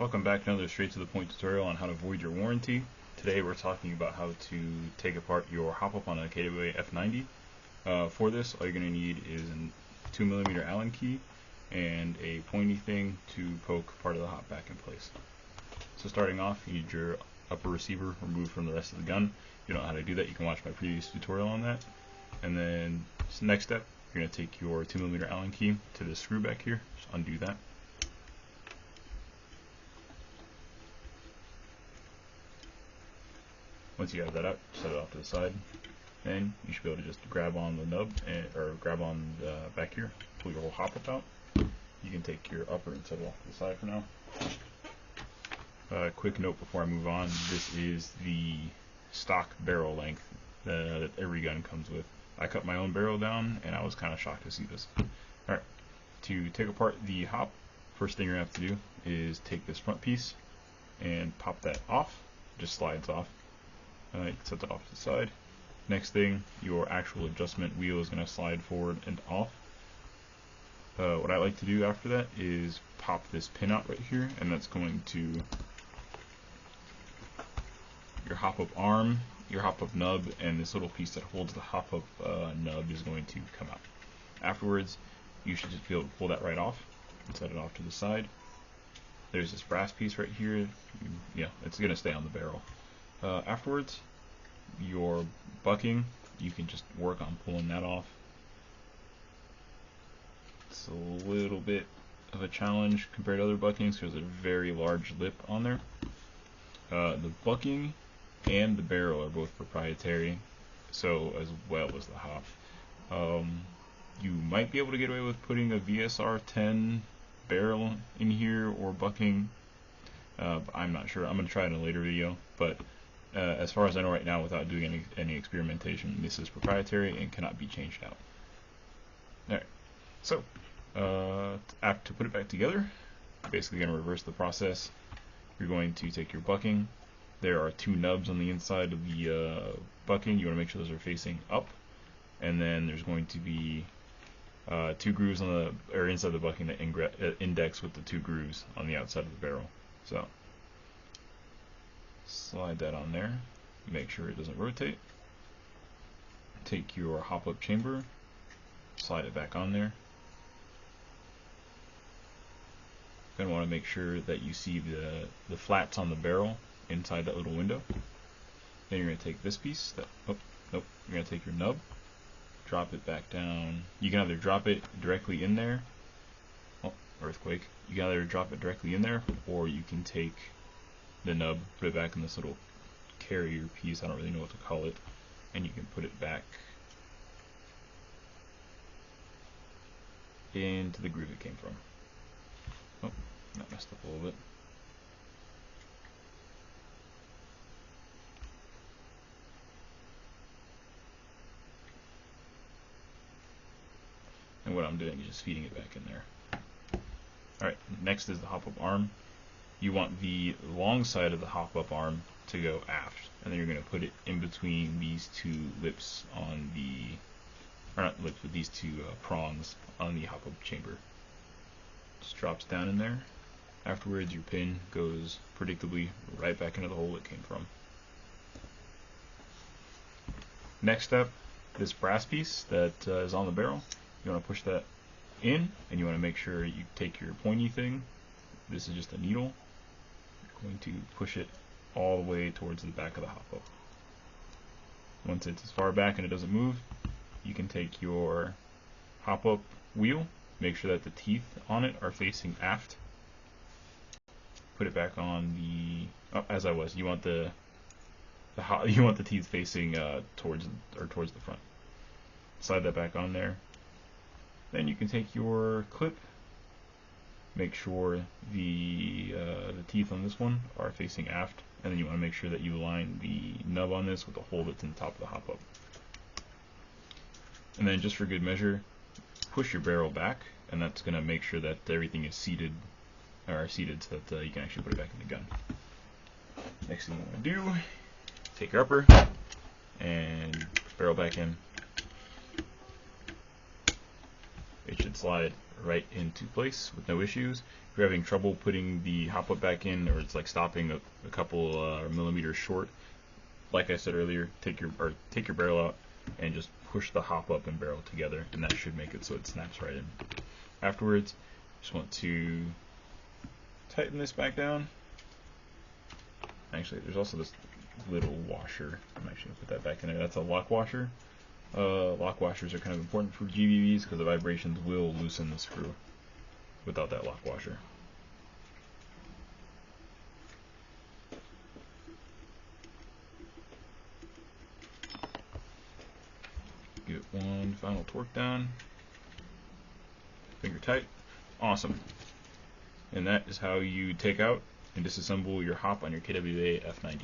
Welcome back to another straight to the point tutorial on how to void your warranty. Today we're talking about how to take apart your hop-up on a KWA F90. For this, all you're going to need is a 2mm Allen key and a pointy thing to poke part of the hop back in place. So starting off, you need your upper receiver removed from the rest of the gun. If you don't know how to do that, you can watch my previous tutorial on that. And then next step, you're going to take your 2mm Allen key to this screw back here. Just undo that. Once you have that out, set it off to the side, and you should be able to just grab on the nub or grab on the back here, pull your whole hop up out. You can take your upper and set it off to the side for now. Quick note before I move on: this is the stock barrel length that every gun comes with. I cut my own barrel down, and I was kind of shocked to see this. All right, to take apart the hop, first thing you're gonna have to do is take this front piece and pop that off. Just slides off. You can set that off to the side. Next thing, your actual adjustment wheel is going to slide forward and off. What I like to do after that is pop this pin out right here, and that's going to your hop-up arm, your hop-up nub, and this little piece that holds the hop-up nub is going to come out. Afterwards, you should just be able to pull that right off and set it off to the side. There's this brass piece right here. Yeah, it's going to stay on the barrel. Afterwards, your bucking, you can just work on pulling that off. It's a little bit of a challenge compared to other buckings because there's a very large lip on there. The bucking and the barrel are both proprietary, so as well as the hop. You might be able to get away with putting a VSR 10 barrel in here or bucking. I'm not sure. I'm going to try it in a later video, but as far as I know right now, without doing any experimentation, this is proprietary and cannot be changed out. Alright, so to put it back together, basically going to reverse the process. You're going to take your bucking. There are two nubs on the inside of the bucking. You want to make sure those are facing up, and then there's going to be two grooves on the inside the bucking that index with the two grooves on the outside of the barrel. So slide that on there, make sure it doesn't rotate. Take your hop-up chamber, slide it back on there. You're going to want to make sure that you see the flats on the barrel inside that little window. Then you're going to take this piece, you're going to take your nub, drop it back down. You can either drop it directly in there, earthquake. You can either drop it directly in there, or you can take the nub, put it back in this little carrier piece, I don't really know what to call it, and you can put it back into the groove it came from. Oh, that messed up a little bit. And what I'm doing is just feeding it back in there. Alright, next is the hop-up arm. You want the long side of the hop-up arm to go aft, and then you're going to put it in between these two lips on the, or not lips, but these two prongs on the hop-up chamber. Just drops down in there. Afterwards, your pin goes predictably right back into the hole it came from. Next step, this brass piece that is on the barrel, you want to push that in, and you want to make sure you take your pointy thing. This is just a needle. Going to push it all the way towards the back of the hop-up. Once it's as far back and it doesn't move, you can take your hop-up wheel, make sure that the teeth on it are facing aft. Put it back on the as I was. You want the teeth facing towards the front. Slide that back on there. Then you can take your clip. Make sure the teeth on this one are facing aft, and then you want to make sure that you align the nub on this with the hole that's in the top of the hop-up. And then just for good measure, push your barrel back, and that's going to make sure that everything is seated so that you can actually put it back in the gun. Next thing you want to do, take your upper and barrel back in. It should slide right into place with no issues. If you're having trouble putting the hop up back in, or it's like stopping a couple millimeters short, like I said earlier, take your barrel out and just push the hop up and barrel together, and that should make it so it snaps right in. Afterwards, just want to tighten this back down. Actually, there's also this little washer. I'm actually gonna put that back in there. That's a lock washer. Lock washers are kind of important for GVVs because the vibrations will loosen the screw without that lock washer. Get one final torque down. Finger tight. Awesome. And that is how you take out and disassemble your hop on your KWA F90.